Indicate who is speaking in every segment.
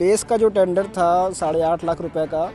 Speaker 1: Base का जो tender था 8.5 लाख रुपए का,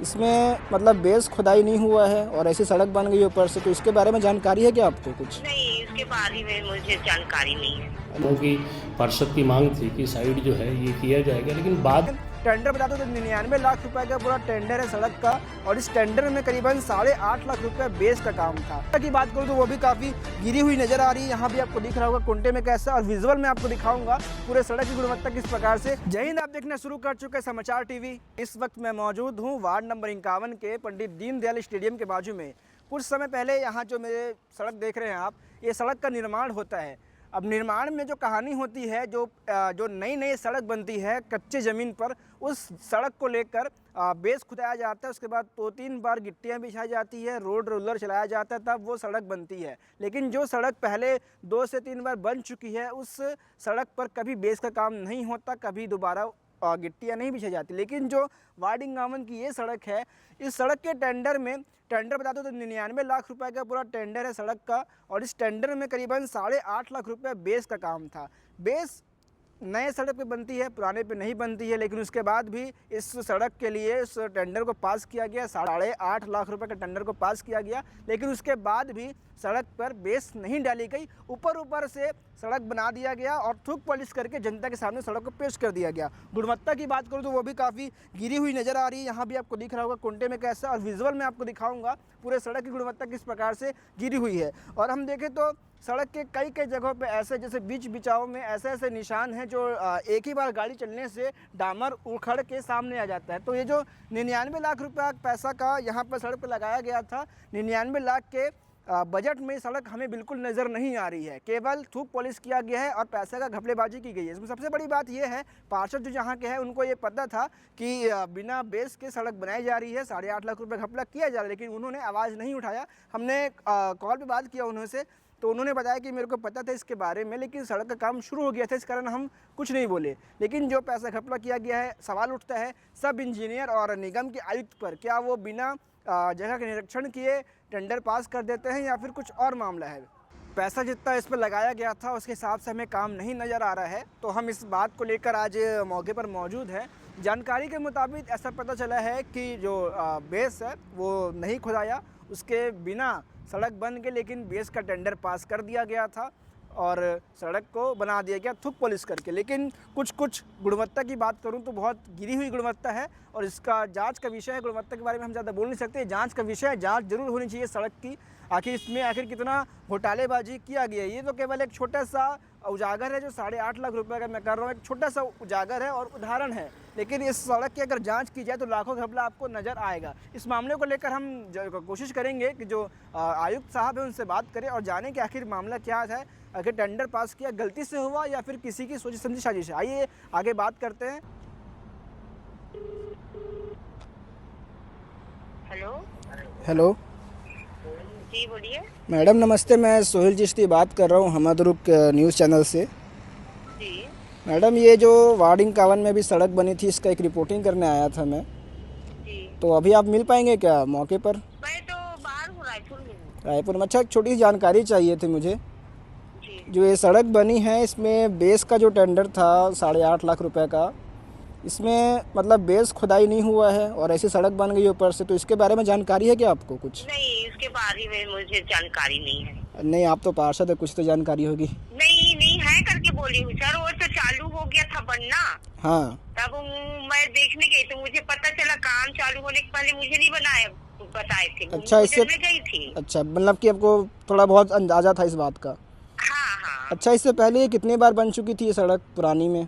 Speaker 1: इसमें मतलब बेस खुदाई नहीं हुआ है और ऐसी सड़क बन गई ऊपर से, तो इसके बारे में जानकारी है क्या आपको कुछ?
Speaker 2: नहीं, इसके बारे में मुझे जानकारी नहीं है।
Speaker 3: क्योंकि पार्षद की मांग थी कि साइड जो है ये किया जाएगा, लेकिन बाद
Speaker 1: टेंडर बता दो तो 99 लाख रुपए का पूरा टेंडर है सड़क का, और इस टेंडर में करीबन 8.5 लाख रुपए बेस का काम था। की बात करूँ तो वो भी काफ़ी गिरी हुई नजर आ रही है। यहाँ भी आपको दिख रहा होगा कुंटे में कैसा, और विजुअल में आपको दिखाऊंगा पूरे सड़क की गुणवत्ता किस प्रकार से। जय हिंद, आप देखना शुरू कर चुके समाचार टीवी। इस वक्त मैं मौजूद हूँ वार्ड नंबर 51 के पंडित दीनदयाल स्टेडियम के बाजू में। कुछ समय पहले यहाँ जो मेरे सड़क देख रहे हैं आप, ये सड़क का निर्माण होता है। अब निर्माण में जो कहानी होती है, जो नई नई सड़क बनती है कच्चे ज़मीन पर, उस सड़क को लेकर बेस खुदाया जाता है। उसके बाद 2-3 बार गिट्टियाँ बिछाई जाती है, रोड रोलर चलाया जाता है, तब वो सड़क बनती है। लेकिन जो सड़क पहले 2 से 3 बार बन चुकी है, उस सड़क पर कभी बेस का काम नहीं होता, कभी दोबारा गिट्टियाँ नहीं बिछाई जाती। लेकिन जो वार्ड 51 की ये सड़क है, इस सड़क के टेंडर बता दो तो 99 लाख रुपए का पूरा टेंडर है सड़क का, और इस टेंडर में करीबन 8.5 लाख रुपए बेस का काम था। बेस नए सड़क पे बनती है, पुराने पे नहीं बनती है, लेकिन उसके बाद भी इस सड़क के लिए इस टेंडर को पास किया गया। 8.5 लाख रुपए का टेंडर को पास किया गया, लेकिन उसके बाद भी सड़क पर बेस नहीं डाली गई। ऊपर से सड़क बना दिया गया और थूक पॉलिश करके जनता के सामने सड़क को पेश कर दिया गया। गुणवत्ता की बात करूँ तो वो भी काफ़ी गिरी हुई नज़र आ रही है। यहाँ भी आपको दिख रहा होगा कुंटे में कैसा, और विजुअल में आपको दिखाऊंगा पूरे सड़क की गुणवत्ता किस प्रकार से गिरी हुई है। और हम देखें तो सड़क के कई जगहों पे ऐसे, जैसे बीच बिचाव में ऐसे निशान हैं जो एक ही बार गाड़ी चलने से डामर उखड़ के सामने आ जाता है। तो ये जो 99 लाख रुपया पैसा का यहाँ पर सड़क पर लगाया गया था, 99 लाख के बजट में सड़क हमें बिल्कुल नज़र नहीं आ रही है। केवल थूक पॉलिश किया गया है और पैसे का घपलेबाजी की गई है। इसमें सबसे बड़ी बात यह है, पार्षद जो यहाँ के हैं उनको ये पता था कि बिना बेस के सड़क बनाई जा रही है, 8.5 लाख रुपये घपला किया जा रहा है, लेकिन उन्होंने आवाज़ नहीं उठाया। हमने कॉल पे बात किया उन्होंने, तो उन्होंने बताया कि मेरे को पता था इसके बारे में, लेकिन सड़क का काम शुरू हो गया था, इस कारण हम कुछ नहीं बोले। लेकिन जो पैसा घपला किया गया है, सवाल उठता है सब इंजीनियर और निगम के आयुक्त पर, क्या वो बिना जगह के निरीक्षण किए टेंडर पास कर देते हैं या फिर कुछ और मामला है। पैसा जितना इस पर लगाया गया था उसके हिसाब से हमें काम नहीं नज़र आ रहा है, तो हम इस बात को लेकर आज मौके पर मौजूद हैं। जानकारी के मुताबिक ऐसा पता चला है कि जो बेस है वो नहीं खुदाया, उसके बिना सड़क बन गई, लेकिन बेस का टेंडर पास कर दिया गया था और सड़क को बना दिया गया थूक पॉलिश करके। लेकिन कुछ गुणवत्ता की बात करूं तो बहुत गिरी हुई गुणवत्ता है, और इसका जांच का विषय है। गुणवत्ता के बारे में हम ज़्यादा बोल नहीं सकते, जांच का विषय है, जांच जरूर होनी चाहिए सड़क की। आखिर कितना घोटालेबाजी किया गया है। ये तो केवल एक छोटा सा उजागर है, जो 8.5 लाख रुपए का मैं कर रहा हूँ, एक छोटा सा उजागर है और उदाहरण है। लेकिन इस सड़क की अगर जांच की जाए तो लाखों घपला आपको नज़र आएगा। इस मामले को लेकर हम कोशिश करेंगे कि जो आयुक्त साहब हैं उनसे बात करें और जानें कि आखिर मामला क्या है, अगर टेंडर पास किया गलती से हुआ या फिर किसी की सोची समझी साजिश है। आइए आगे बात करते हैं। हेलो
Speaker 2: जी बोलिए।
Speaker 1: मैडम नमस्ते, मैं सोहेल चिश्ती बात कर रहा हूँ हमदरुक न्यूज़ चैनल से।
Speaker 2: जी
Speaker 1: मैडम, ये जो वार्ड 51 में भी सड़क बनी थी, इसका एक रिपोर्टिंग करने आया था मैं,
Speaker 2: जी।
Speaker 1: तो अभी आप मिल पाएंगे क्या मौके पर?
Speaker 2: मैं तो बाहर हूँ, रायपुर में हूँ।
Speaker 1: रायपुर में? अच्छा, एक छोटी सी जानकारी चाहिए थी मुझे।
Speaker 2: जी।
Speaker 1: जो ये सड़क बनी है, इसमें बेस का जो टेंडर था 8.5 लाख रुपए का, इसमें मतलब बेस खुदाई नहीं हुआ है और ऐसी सड़क बन गई ऊपर से, तो इसके बारे में जानकारी है क्या आपको कुछ?
Speaker 2: नहीं, इसके बारे में मुझे जानकारी नहीं है।
Speaker 1: नहीं, आप तो पार्षद है, कुछ तो जानकारी होगी।
Speaker 2: नहीं है करके बोली हूँ सर। वो तो चालू हो गया था बनना,
Speaker 1: हाँ।
Speaker 2: तब मैं देखने गई तो मुझे पता चला काम चालू होने के पहले मुझे नहीं बताए थे।
Speaker 1: अच्छा, इससे
Speaker 2: मैं गई थी।
Speaker 1: अच्छा, मतलब कि आपको थोड़ा बहुत अंदाजा था इस बात का?
Speaker 2: हाँ।
Speaker 1: अच्छा, इससे पहले ये कितनी बार बन चुकी थी ये सड़क पुरानी में?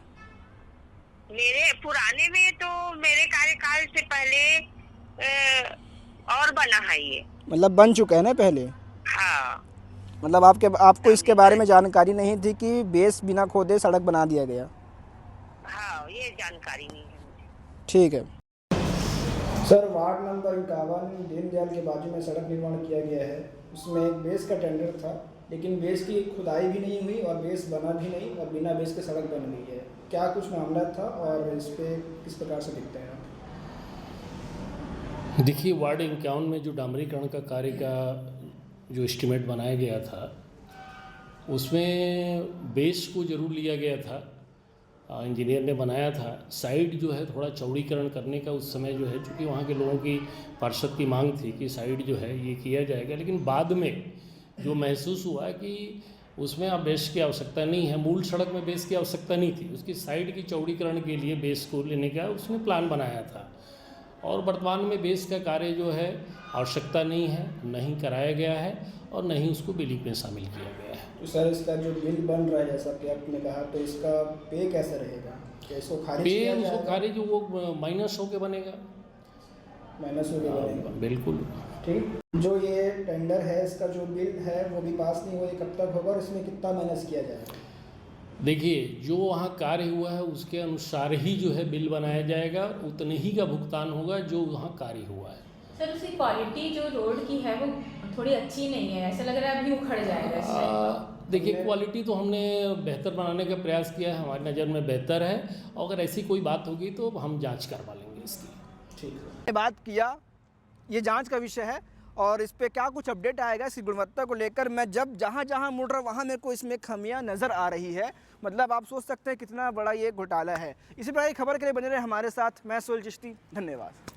Speaker 2: मेरे पुराने में तो मेरे कार्यकाल से पहले और बना है ये।
Speaker 1: मतलब बन चुका है ना पहले?
Speaker 2: हाँ।
Speaker 1: मतलब आपको इसके बारे में जानकारी नहीं थी कि बेस बिना खोदे सड़क बना दिया गया?
Speaker 2: हाँ, ये जानकारी नहीं है मुझे।
Speaker 1: ठीक है सर। वार्ड नंबर 51 दीनदयाल के बाजू में सड़क निर्माण किया गया है, उसमें एक बेस का टेंडर था, लेकिन बेस की खुदाई भी नहीं हुई और बेस बना भी नहीं, और बिना बेस के सड़क बन गई है। क्या कुछ मामला था और इस पे किस प्रकार से दिखते हैं आप?
Speaker 3: देखिए, वार्ड 51 में जो डामरीकरण का कार्य का जो एस्टीमेट बनाया गया था, उसमें बेस को ज़रूर लिया गया था, इंजीनियर ने बनाया था, साइड जो है थोड़ा चौड़ीकरण करने का उस समय जो है, चूँकि वहाँ के लोगों की पार्षद की मांग थी कि साइड जो है ये किया जाएगा, लेकिन बाद में जो महसूस हुआ कि उसमें अब बेस की आवश्यकता नहीं है, मूल सड़क में बेस की आवश्यकता नहीं थी, उसकी साइड की चौड़ीकरण के लिए बेस को लेने का उसने प्लान बनाया था। और वर्तमान में बेस का कार्य जो है आवश्यकता नहीं है, नहीं कराया गया है और नहीं उसको बिलिंग में शामिल किया गया है।
Speaker 1: तो सर इसका जो बिल बन रहा है जैसा कि आपने कहा, तो इसका पे कैसे रहेगा? क्या इसको खारिज
Speaker 3: पे
Speaker 1: किया
Speaker 3: उसको
Speaker 1: जाएगा?
Speaker 3: खारिज वो माइनस होके बनेगा।
Speaker 1: माइनस हो गया बनेगा।
Speaker 3: बिल्कुल।
Speaker 1: ठीक। जो ये टेंडर है इसका जो बिल है वो भी पास नहीं हुआ, ये कब तक होगा और इसमें कितना माइनस किया जाएगा?
Speaker 3: देखिए, जो वहाँ कार्य हुआ है उसके अनुसार ही जो है बिल बनाया जाएगा, उतने ही का भुगतान होगा जो वहाँ कार्य हुआ है।
Speaker 4: सर उसकी क्वालिटी जो रोड की है वो थोड़ी अच्छी नहीं है, ऐसा लग रहा है अभी उखड़ जाएगा इस टाइम।
Speaker 3: देखिए, क्वालिटी तो हमने बेहतर बनाने का प्रयास किया है, हमारी नज़र में बेहतर है। अगर ऐसी कोई बात होगी तो हम जांच करवा लेंगे इसकी।
Speaker 1: ठीक है, बात किया, ये जांच का विषय है और इस पे क्या कुछ अपडेट आएगा इसकी गुणवत्ता को लेकर, मैं जब जहाँ जहाँ मुड़ रहा वहाँ मेरे को इसमें खामियां नज़र आ रही है। मतलब आप सोच सकते हैं कितना बड़ा ये घोटाला है। इसी प्रकार की खबर के लिए बने रहे हमारे साथ। मैं सोहेल चिश्ती, धन्यवाद।